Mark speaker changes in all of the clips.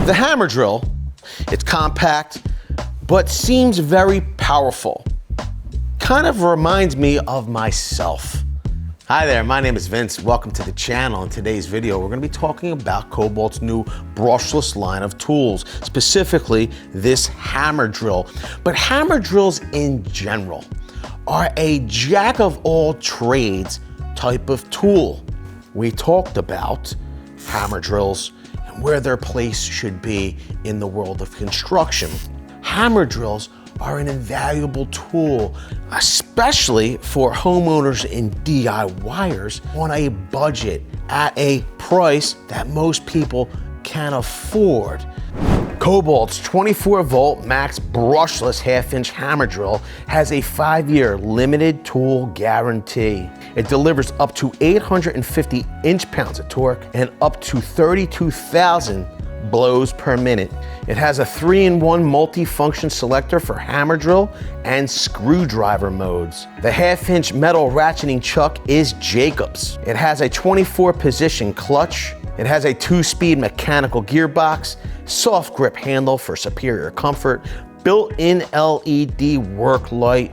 Speaker 1: The hammer drill, it's compact, but seems very powerful. Kind of reminds me of myself. Hi there, my name is Vince. Welcome to the channel. In today's video, we're gonna be talking about Kobalt's new brushless line of tools, specifically this hammer drill. But hammer drills in general are a jack of all trades type of tool. We talked about hammer drills and where their place should be in the world of construction. Hammer drills are an invaluable tool, especially for homeowners and DIYers on a budget at a price that most people can afford. Kobalt's 24-volt max brushless half-inch hammer drill has a 5-year limited tool guarantee. It delivers up to 850 inch-pounds of torque and up to 32,000 blows per minute. It has a 3-in-1 multi-function selector for hammer drill and screwdriver modes. The half-inch metal ratcheting chuck is Jacobs. It has a 24-position clutch. It has a 2-speed mechanical gearbox, soft grip handle for superior comfort, built-in LED work light.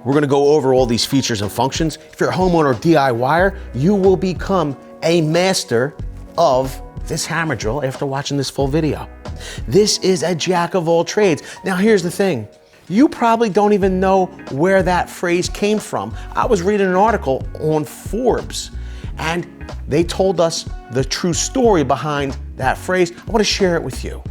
Speaker 1: We're gonna go over all these features and functions. If you're a homeowner or DIYer, you will become a master of this hammer drill after watching this full video. This is a jack of all trades. Now here's the thing. You probably don't even know where that phrase came from. I was reading an article on Forbes and they told us the true story behind that phrase. I want to share it with you.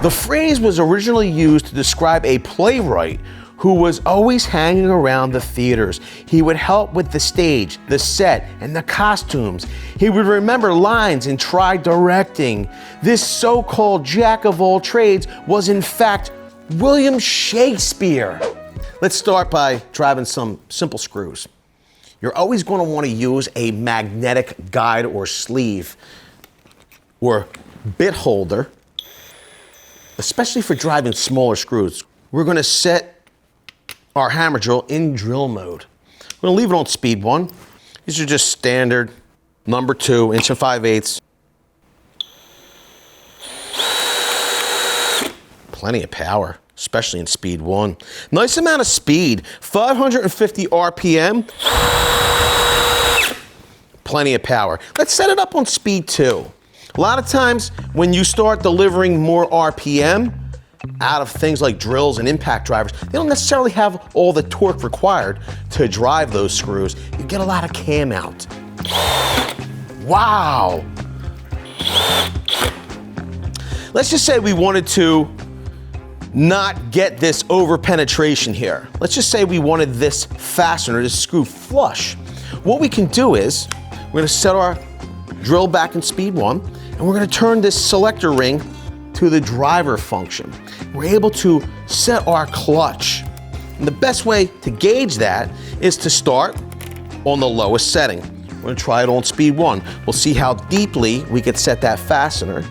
Speaker 1: The phrase was originally used to describe a playwright who was always hanging around the theaters. He would help with the stage, the set, and the costumes. He would remember lines and try directing. This so-called jack of all trades was in fact William Shakespeare. Let's start by driving some simple screws. You're always going to want to use a magnetic guide or sleeve or bit holder, especially for driving smaller screws. We're going to set our hammer drill in drill mode. We're gonna leave it on speed 1. These are just standard number 2, 1 5/8. Plenty of power, especially in speed 1. Nice amount of speed, 550 RPM. Plenty of power. Let's set it up on speed 2. A lot of times when you start delivering more RPM, out of things like drills and impact drivers, they don't necessarily have all the torque required to drive those screws. You get a lot of cam out. Wow. Let's just say we wanted to not get this over penetration here. Let's just say we wanted this fastener, this screw flush. What we can do is, we're gonna set our drill back in speed 1, and we're gonna turn this selector ring to the driver function. We're able to set our clutch. And the best way to gauge that is to start on the lowest setting. We're gonna try it on speed 1. We'll see how deeply we could set that fastener.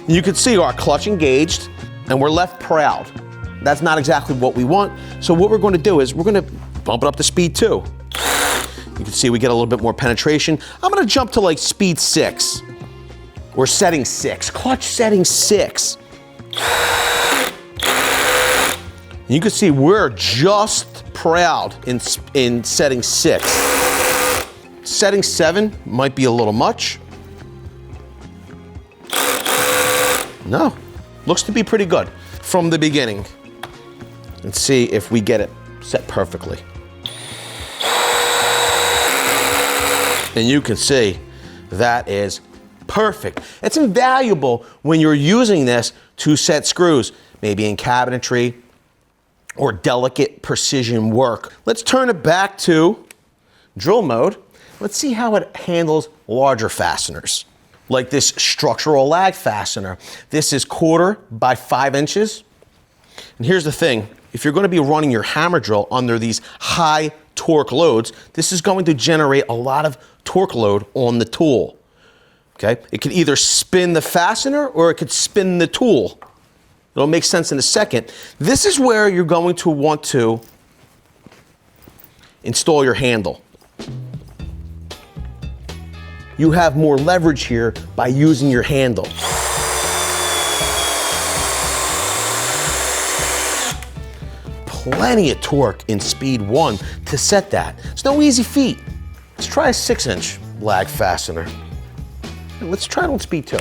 Speaker 1: And you can see our clutch engaged and we're left proud. That's not exactly what we want. So what we're gonna do is we're gonna bump it up to speed 2. You can see we get a little bit more penetration. I'm gonna jump to like speed 6. We're setting 6, clutch setting 6. You can see we're just proud in setting 6. Setting 7 might be a little much. No, looks to be pretty good from the beginning. Let's see if we get it set perfectly. And you can see that is perfect. It's invaluable when you're using this to set screws, maybe in cabinetry or delicate precision work. Let's turn it back to drill mode. Let's see how it handles larger fasteners, like this structural lag fastener. This is 1/4 by 5 inches. And here's the thing, if you're gonna be running your hammer drill under these high torque loads, this is going to generate a lot of torque load on the tool. Okay, it could either spin the fastener or it could spin the tool. It'll make sense in a second. This is where you're going to want to install your handle. you have more leverage here by using your handle. Plenty of torque in speed 1 to set that. It's no easy feat. Let's try a 6-inch lag fastener. Let's try it on speed 2.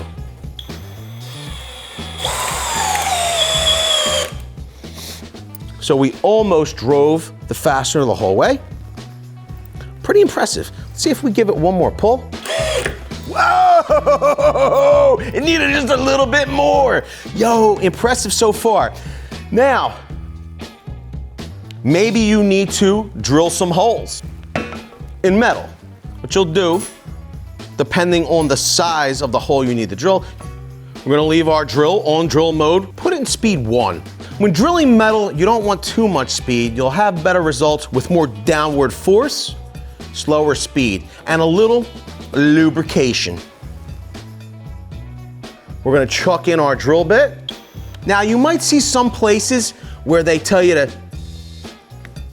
Speaker 1: So we almost drove the fastener the whole way. Pretty impressive. Let's see if we give it one more pull. Whoa! It needed just a little bit more. Yo, impressive so far. Now, maybe you need to drill some holes in metal. What you'll do, depending on the size of the hole you need to drill, we're gonna leave our drill on drill mode, put it in speed 1. When drilling metal, you don't want too much speed. You'll have better results with more downward force, slower speed, and a little lubrication. We're gonna chuck in our drill bit. Now you might see some places where they tell you to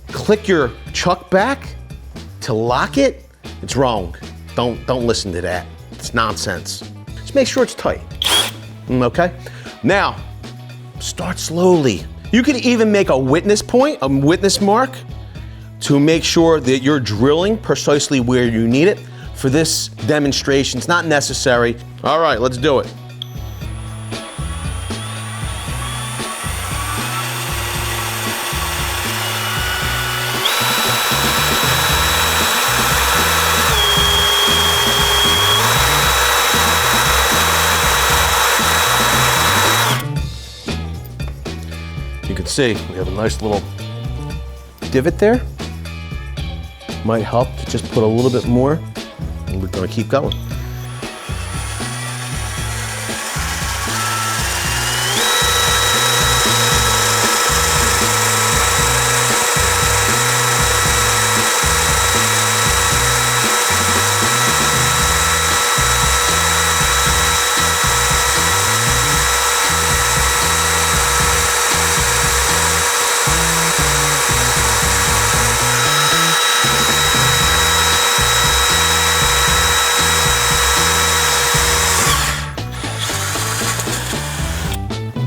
Speaker 1: click your chuck back to lock it. It's wrong. Don't listen to that. It's nonsense. Just make sure it's tight. Okay? Now, start slowly. You could even make a witness point, a witness mark, to make sure that you're drilling precisely where you need it. For this demonstration, it's not necessary. All right, let's do it. You can see we have a nice little divot there. Might help to just put a little bit more, and we're gonna keep going.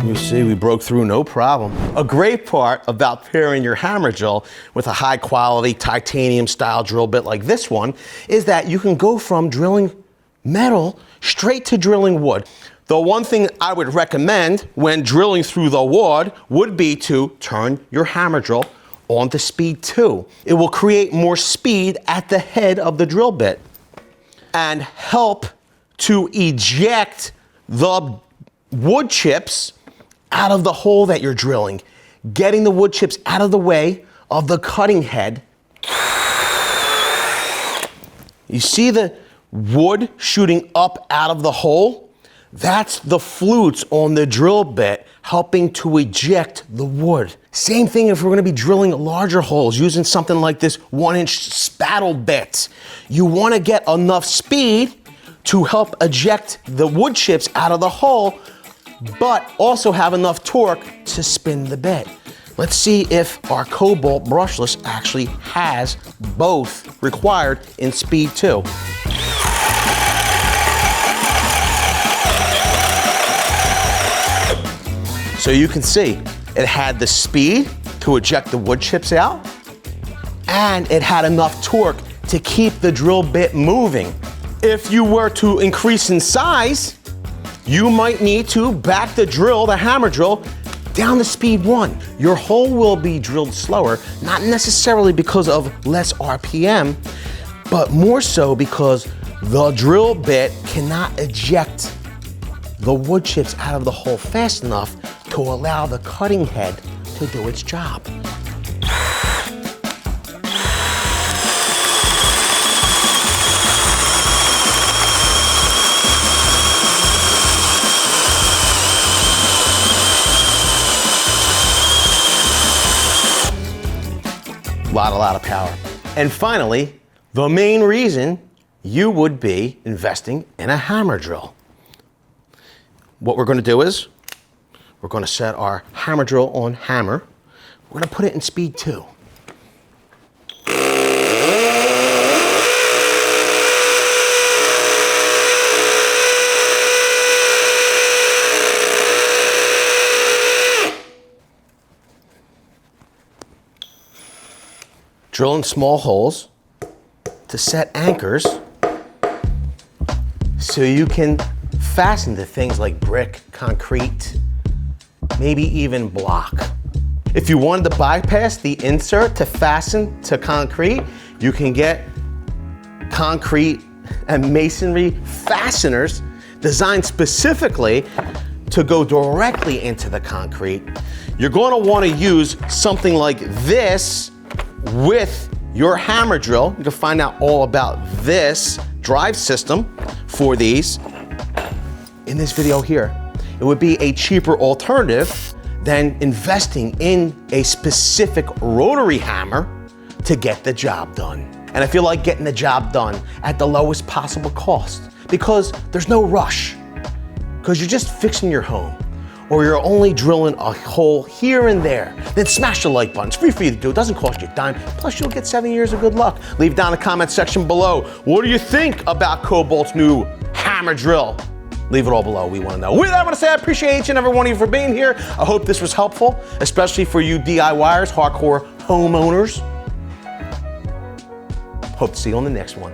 Speaker 1: You see, we broke through no problem. A great part about pairing your hammer drill with a high quality titanium style drill bit like this one is that you can go from drilling metal straight to drilling wood. The one thing I would recommend when drilling through the wood would be to turn your hammer drill on to speed 2. It will create more speed at the head of the drill bit and help to eject the wood chips out of the hole that you're drilling, getting the wood chips out of the way of the cutting head. You see the wood shooting up out of the hole? That's the flutes on the drill bit helping to eject the wood. Same thing if we're gonna be drilling larger holes using something like this 1-inch spattle bit. You wanna get enough speed to help eject the wood chips out of the hole, but also have enough torque to spin the bit. Let's see if our Cobalt Brushless actually has both required in speed 2. So you can see it had the speed to eject the wood chips out, and it had enough torque to keep the drill bit moving. If you were to increase in size, you might need to back the drill, the hammer drill, down to speed 1. Your hole will be drilled slower, not necessarily because of less RPM, but more so because the drill bit cannot eject the wood chips out of the hole fast enough to allow the cutting head to do its job. A lot of power. And finally, the main reason you would be investing in a hammer drill. What we're going to do is we're going to set our hammer drill on hammer. We're going to put it in speed 2. drilling small holes to set anchors so you can fasten to things like brick, concrete, maybe even block. If you wanted to bypass the insert to fasten to concrete, you can get concrete and masonry fasteners designed specifically to go directly into the concrete. You're going to want to use something like this with your hammer drill. You can find out all about this drive system for these in this video here. It would be a cheaper alternative than investing in a specific rotary hammer to get the job done. And I feel like getting the job done at the lowest possible cost because there's no rush. Because you're just fixing your home, or you're only drilling a hole here and there, then smash the like button. It's free for you to do. It doesn't cost you a dime. Plus, you'll get 7 years of good luck. Leave down in the comment section below. What do you think about Kobalt's new hammer drill? Leave it all below. We want to know. With that, I want to say I appreciate each and every one of you for being here. I hope this was helpful, especially for you DIYers, hardcore homeowners. Hope to see you on the next one.